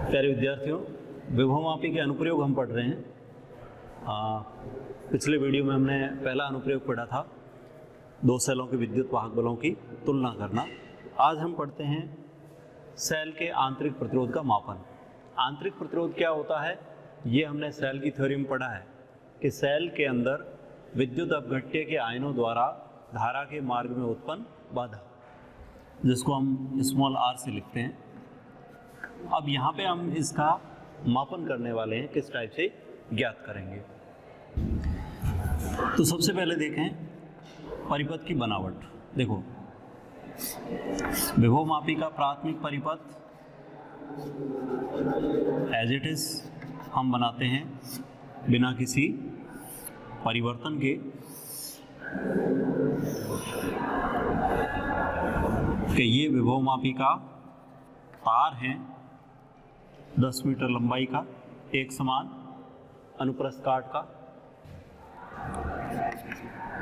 प्यारे विद्यार्थियों, विभवमापी के अनुप्रयोग हम पढ़ रहे हैं। पिछले वीडियो में हमने पहला अनुप्रयोग पढ़ा था, दो सेलों के विद्युत वाहक बलों की तुलना करना। आज हम पढ़ते हैं सेल के आंतरिक प्रतिरोध का मापन। आंतरिक प्रतिरोध क्या होता है, ये हमने सेल की थ्योरी में पढ़ा है कि सेल के अंदर विद्युत अपघट्य के आयनों द्वारा धारा के मार्ग में उत्पन्न बाधा, जिसको हम स्मॉल r से लिखते हैं। अब यहाँ पे हम इसका मापन करने वाले हैं, किस टाइप से ज्ञात करेंगे। तो सबसे पहले देखें परिपथ की बनावट। देखो, विभवमापी का प्राथमिक परिपथ एज इट इज हम बनाते हैं बिना किसी परिवर्तन के, कि ये विभवमापी का तार है 10 मीटर लंबाई का, एक समान अनुप्रस्थ काट का।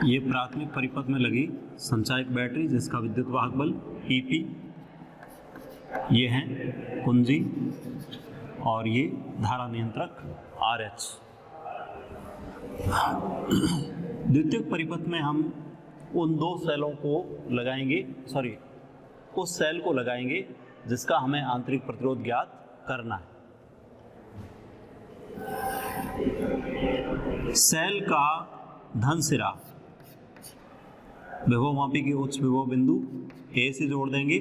ये प्राथमिक परिपथ में लगी संचायक बैटरी जिसका विद्युत वाहक बल EP, ये है कुंजी और ये धारा नियंत्रक RH। द्वितीयक परिपथ में हम उन दो सेलों को लगाएंगे, उस सेल को लगाएंगे जिसका हमें आंतरिक प्रतिरोध ज्ञात करना है। सेल का धन सिरा विभवमापी के उच्च विभव बिंदु A से जोड़ देंगे।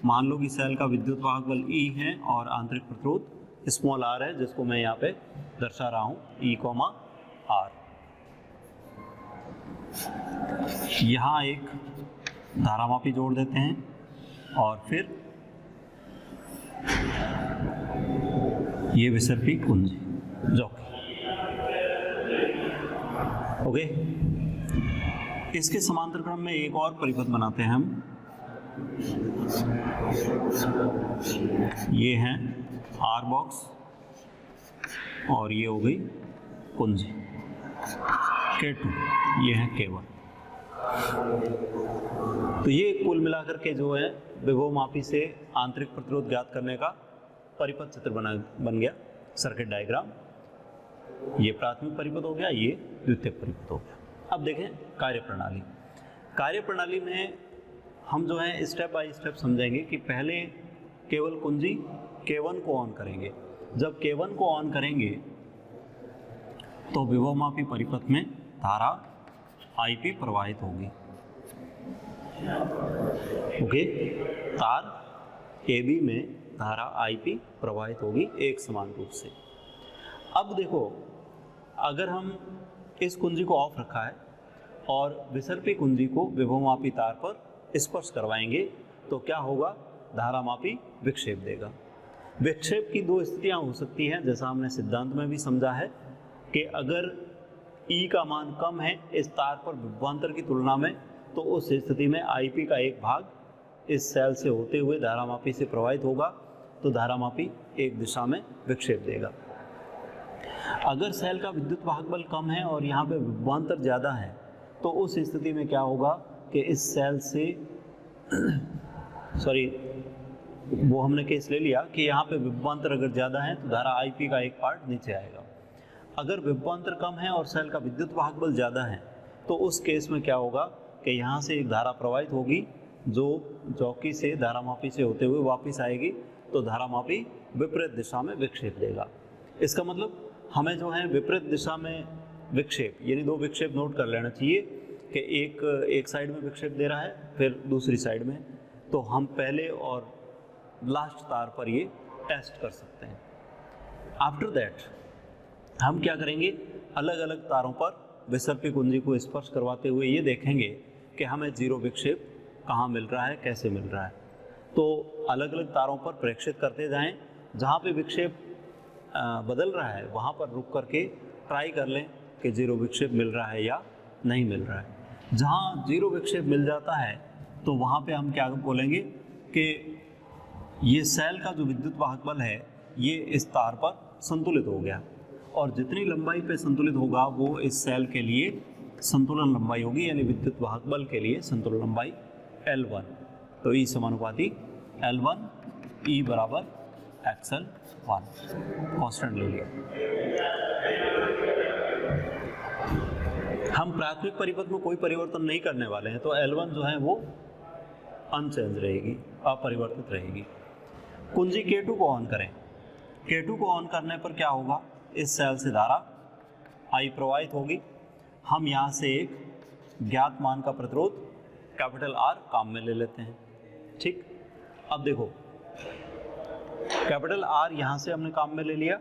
मान लो कि सेल का विद्युत वाहक बल E है और आंतरिक प्रतिरोध स्मॉल r है, जिसको मैं यहाँ पे दर्शा रहा हूँ E, R। यहाँ एक धारामापी जोड़ देते हैं और फिर ये विसर्पी कुंजी जॉकी। ओके, इसके समांतर क्रम में एक और परिपथ बनाते हैं हम। ये है R बॉक्स और ये हो गई कुंजी K2, ये है K1। तो ये कुल मिलाकर के जो है विभवमापी से आंतरिक प्रतिरोध ज्ञात करने का परिपथ चित्र बन गया, सर्किट डायग्राम। ये प्राथमिक परिपथ हो गया, ये द्वितीयक परिपथ हो गया। अब देखें कार्यप्रणाली। कार्यप्रणाली में हम जो है स्टेप बाय स्टेप समझेंगे कि पहले केवल कुंजी K1 को ऑन करेंगे। जब K1 को ऑन करेंगे तो विभवमापी परिपथ में धारा IP प्रवाहित होगी। ओके, तार AB में धारा IP प्रवाहित होगी एक समान रूप से। अब देखो, अगर हम इस कुंजी को ऑफ रखा है और विसर्पी कुंजी को विभवमापी तार पर स्पर्श करवाएंगे तो क्या होगा, धारामापी विक्षेप देगा। विक्षेप की दो स्थितियां हो सकती हैं, जैसा हमने सिद्धांत में भी समझा है कि अगर E का मान कम है इस तार पर विभवांतर की तुलना में, तो उस स्थिति में IP का एक भाग इस सेल से होते हुए धारामापी से प्रवाहित होगा, तो धारामापी एक दिशा में विक्षेप देगा। अगर सेल का विद्युत वाहक बल कम है और यहाँ पे विभवांतर ज़्यादा है, तो उस स्थिति में क्या होगा कि इस सेल से वो हमने केस ले लिया कि यहाँ पे विभवांतर अगर ज़्यादा है तो धारा IP का एक पार्ट नीचे आएगा। अगर विभवांतर कम है और सेल का विद्युत वाहक बल ज़्यादा है, तो उस केस में क्या होगा कि यहाँ से एक धारा प्रवाहित होगी जो जॉकी से धारामापी से होते हुए वापस आएगी, तो धारामापी विपरीत दिशा में विक्षेप देगा। इसका मतलब हमें जो है विपरीत दिशा में विक्षेप, यानी दो विक्षेप नोट कर लेना चाहिए कि एक साइड में विक्षेप दे रहा है, फिर दूसरी साइड में। तो हम पहले और लास्ट तार पर ये टेस्ट कर सकते हैं। आफ्टर दैट हम क्या करेंगे, अलग अलग तारों पर विसर्पी कुंजी को स्पर्श करवाते हुए ये देखेंगे कि हमें जीरो विक्षेप कहाँ मिल रहा है, कैसे मिल रहा है। तो अलग अलग तारों पर प्रेक्षित करते जाएं, जहाँ पे विक्षेप बदल रहा है वहाँ पर रुक करके ट्राई कर लें कि जीरो विक्षेप मिल रहा है या नहीं मिल रहा है। जहाँ जीरो विक्षेप मिल जाता है तो वहाँ पे हम क्या बोलेंगे कि ये सेल का जो विद्युत वाहक बल है ये इस तार पर संतुलित हो गया, और जितनी लंबाई पे संतुलित होगा वो इस सेल के लिए संतुलन लंबाई होगी, यानी विद्युत वाहक बल के लिए संतुलन लंबाई L1। तो E समानुपाती L1 E बराबर XL1 कांस्टेंट ले लिया। हम प्राथमिक परिपथ में कोई परिवर्तन नहीं करने वाले हैं, तो L1 जो है वो अनचेंज रहेगी, अपरिवर्तित रहेगी। कुंजी K2 को ऑन करें। K2 को ऑन करने पर क्या होगा, इस सेल से धारा I प्रवाहित होगी। हम यहाँ से एक ज्ञात मान का प्रतिरोध कैपिटल R काम में ले लेते हैं। ठीक, अब देखो कैपिटल R यहाँ से हमने काम में ले लिया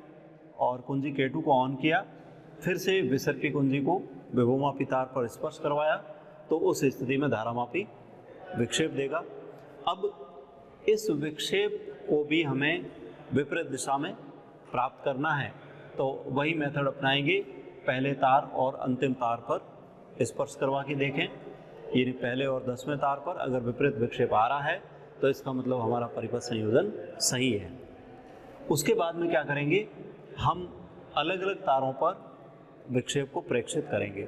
और कुंजी K2 को ऑन किया, फिर से विसर्पी कुंजी को विभवमापी तार पर स्पर्श करवाया, तो उस स्थिति में धारामापी विक्षेप देगा। अब इस विक्षेप को भी हमें विपरीत दिशा में प्राप्त करना है, तो वही मेथड अपनाएंगे, पहले तार और अंतिम तार पर स्पर्श करवा के देखें। यानी पहले और 10वें तार पर अगर विपरीत विक्षेप आ रहा है तो इसका मतलब हमारा परिपथ संयोजन सही है। उसके बाद में क्या करेंगे, हम अलग अलग तारों पर विक्षेप को प्रेक्षित करेंगे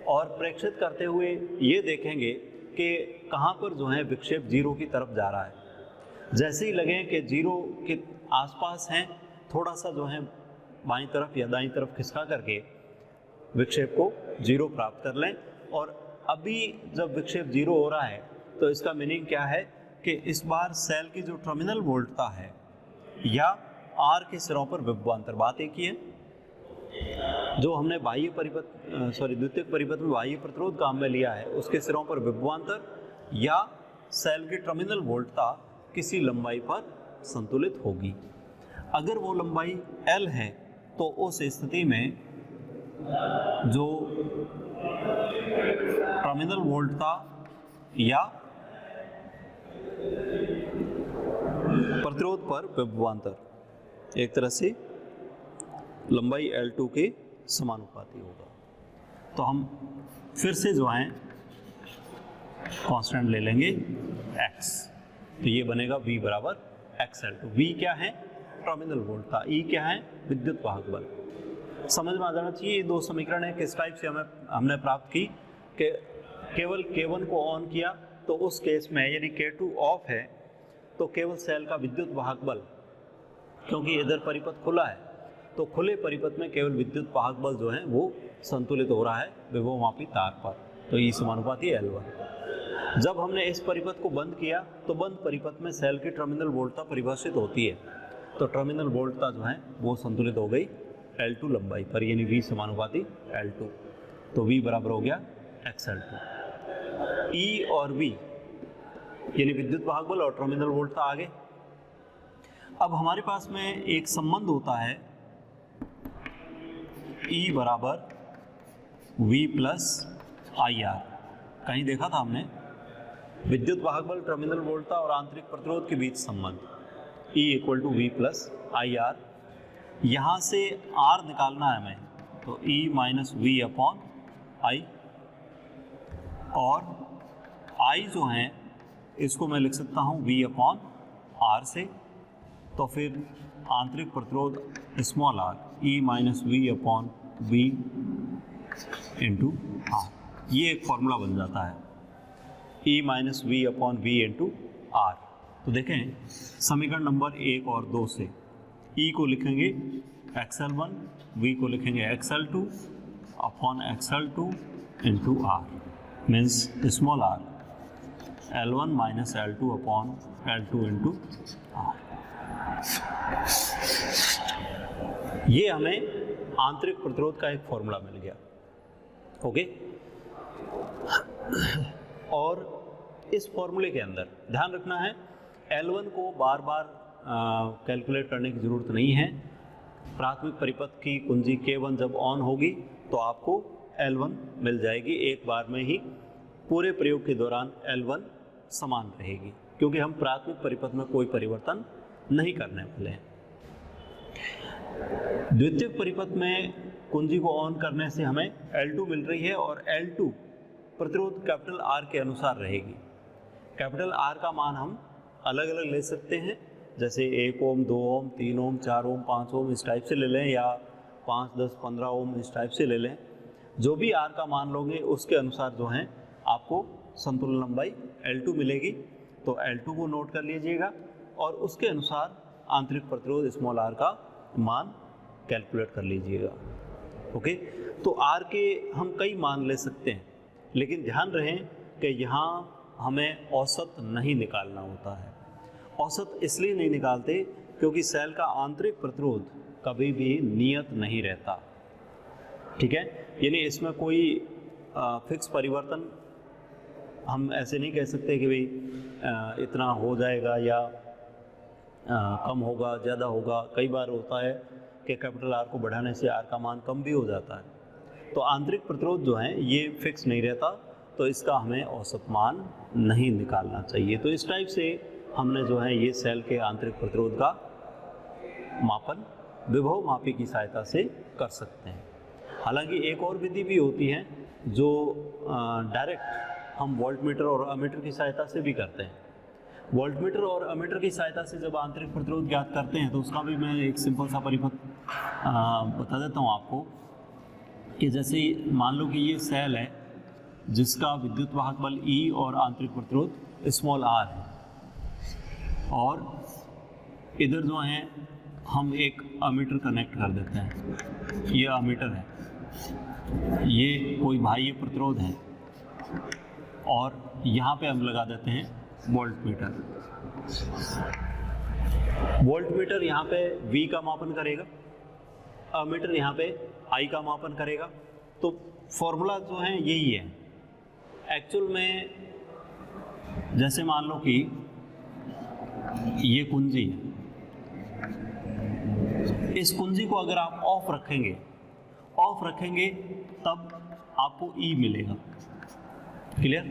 और प्रेक्षित करते हुए ये देखेंगे कि कहाँ पर जो है विक्षेप जीरो की तरफ जा रहा है। जैसे ही लगे कि जीरो के आसपास हैं, थोड़ा सा जो है बाईं तरफ या दाईं तरफ खिसका करके विक्षेप को जीरो प्राप्त कर लें। और अभी जब विक्षेप जीरो हो रहा है तो इसका मीनिंग क्या है कि इस बार सेल की जो टर्मिनल वोल्टता है या आर के सिरों पर विभवांतर, बात एक ही है। जो हमने बाह्य परिपथ द्वितीयक परिपथ में बाह्य प्रतिरोध काम में लिया है, उसके सिरों पर विभवांतर या सेल की टर्मिनल वोल्टता किसी लंबाई पर संतुलित होगी। अगर वो लंबाई L है तो उस स्थिति में जो टर्मिनल वोल्टता या प्रतिरोध पर विभवांतर एक तरह से लंबाई L2 के समानुपाती होगा। तो हम फिर से जो है कांस्टेंट ले लेंगे x, तो ये बनेगा V बराबर XL2। V क्या है, टर्मिनल वोल्टता, E क्या है, विद्युत वाहक बल। समझ में आ जाना चाहिए ये दो समीकरण है किस टाइप से हमने प्राप्त की कि केवल K1 को ऑन किया तो उस केस में यानी K2 ऑफ है तो केवल सेल का विद्युत वाहक बल, क्योंकि इधर परिपथ खुला है तो खुले परिपथ में केवल विद्युत वाहक बल जो है वो संतुलित हो रहा है विभवमापी तार पर, तो E समानुपाती L1। जब हमने इस परिपथ को बंद किया तो बंद परिपथ में सेल की टर्मिनल वोल्टता परिभाषित होती है, तो टर्मिनल वोल्टता जो है वो संतुलित हो गई L2 लंबाई पर, यानी V समानुपाती L2, तो V बराबर हो गया XL2। E और V यानी विद्युत वाहक बल और टर्मिनल वोल्टता आ गए। अब हमारे पास में एक संबंध होता है E बराबर V प्लस IR, कहीं देखा था हमने, विद्युत वाहक बल, टर्मिनल वोल्टता और आंतरिक प्रतिरोध के बीच संबंध E equal to V plus IR। यहाँ से R निकालना है हमें, तो E minus V upon I, और I जो है इसको मैं लिख सकता हूँ V अपॉन R से, तो फिर आंतरिक प्रतिरोध small r E minus V upon V into R, ये एक फॉर्मूला बन जाता है E minus V upon V into R। तो देखें समीकरण नंबर 1 और 2 से E को लिखेंगे XL1, V को लिखेंगे XL2 upon XL2 into R, means small r L1 minus L2 upon L2 into R। ये हमें आंतरिक प्रतिरोध का एक फॉर्मूला मिल गया। ओके, और इस फॉर्मूले के अंदर ध्यान रखना है L1 को बार बार कैलकुलेट करने की ज़रूरत नहीं है। प्राथमिक परिपथ की कुंजी K1 जब ऑन होगी तो आपको L1 मिल जाएगी, एक बार में ही पूरे प्रयोग के दौरान L1 समान रहेगी, क्योंकि हम प्राथमिक परिपथ में कोई परिवर्तन नहीं करने वाले हैं। द्वितीयक परिपथ में कुंजी को ऑन करने से हमें L2 मिल रही है और L2 प्रतिरोध कैपिटल R के अनुसार रहेगी। कैपिटल R का मान हम अलग अलग ले सकते हैं, जैसे 1 ओम, 2 ओम, 3 ओम, 4 ओम, 5 ओम इस टाइप से ले लें, या 5, 10, 15 ओम इस टाइप से ले लें। जो भी R का मान लोगे उसके अनुसार जो है आपको संतुलन लंबाई L2 मिलेगी, तो L2 को नोट कर लीजिएगा और उसके अनुसार आंतरिक प्रतिरोध स्मॉल आर का मान कैलकुलेट कर लीजिएगा। ओके, तो आर के हम कई मान ले सकते हैं, लेकिन ध्यान रहे कि यहाँ हमें औसत नहीं निकालना होता है। औसत इसलिए नहीं निकालते क्योंकि सेल का आंतरिक प्रतिरोध कभी भी नियत नहीं रहता, ठीक है। यानी इसमें कोई फिक्स परिवर्तन हम ऐसे नहीं कह सकते कि भाई इतना हो जाएगा या कम होगा, ज़्यादा होगा। कई बार होता है कि कैपिटल आर को बढ़ाने से आर का मान कम भी हो जाता है। तो आंतरिक प्रतिरोध जो है ये फिक्स नहीं रहता, तो इसका हमें औसत मान नहीं निकालना चाहिए। तो इस टाइप से हमने जो है ये सेल के आंतरिक प्रतिरोध का मापन विभव मापी की सहायता से कर सकते हैं। हालांकि एक और विधि भी होती है जो डायरेक्ट हम वोल्टमीटर और अमीटर की सहायता से भी करते हैं। वोल्टमीटर और अमीटर की सहायता से जब आंतरिक प्रतिरोध ज्ञात करते हैं तो उसका भी मैं एक सिंपल सा परिपथ बता देता हूँ आपको कि जैसे मान लो कि ये सेल है जिसका विद्युत वाहक बल E और आंतरिक प्रतिरोध स्मॉल r है, और इधर जो है हम एक अमीटर कनेक्ट कर देते हैं। ये अमीटर है, ये कोई बाह्य प्रतिरोध है, और यहाँ पे हम लगा देते हैं वोल्टमीटर। वोल्टमीटर यहाँ पे V का मापन करेगा, अमीटर यहाँ पे I का मापन करेगा। तो फॉर्मूला जो है यही है। एक्चुअल में जैसे मान लो कि ये कुंजी है, इस कुंजी को अगर आप ऑफ रखेंगे तब आपको E मिलेगा। क्लियर?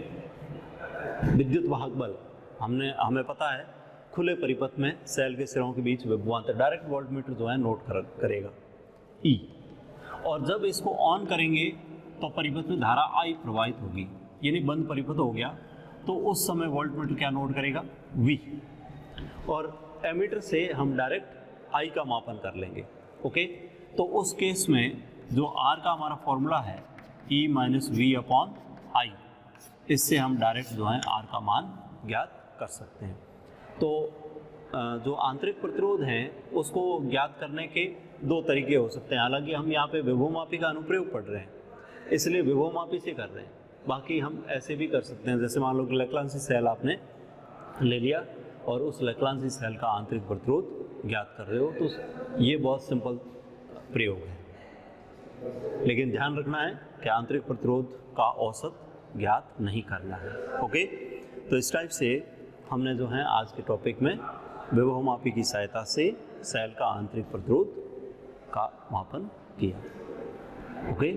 विद्युत वाहक बल हमें पता है खुले परिपथ में सेल के सिरों के बीच विभवांतर डायरेक्ट वोल्टमीटर जो है नोट करेगा E, और जब इसको ऑन करेंगे तो परिपथ में धारा I प्रवाहित होगी, यानी बंद परिपथ हो गया। तो उस समय वोल्टमीटर क्या नोट करेगा? V, और एमीटर से हम डायरेक्ट I का मापन कर लेंगे। ओके, तो उस केस में जो R का हमारा फॉर्मूला है E - V/I, इससे हम डायरेक्ट जो है R का मान ज्ञात कर सकते हैं। तो जो आंतरिक प्रतिरोध है उसको ज्ञात करने के दो तरीके हो सकते हैं। हालांकि हम यहाँ पे विभवमापी का अनुप्रयोग पढ़ रहे हैं, इसलिए विभवमापी से कर रहे हैं। बाकी हम ऐसे भी कर सकते हैं, जैसे मान लो कि लेक्लांसी सेल आपने ले लिया और उस लेक्लांसी सेल का आंतरिक प्रतिरोध ज्ञात कर रहे हो, तो ये बहुत सिंपल प्रयोग है। लेकिन ध्यान रखना है कि आंतरिक प्रतिरोध का औसत ज्ञात नहीं करना है। ओके, तो इस टाइप से हमने जो है आज के टॉपिक में विभवमापी की सहायता से सेल का आंतरिक प्रतिरोध का मापन किया। ओके।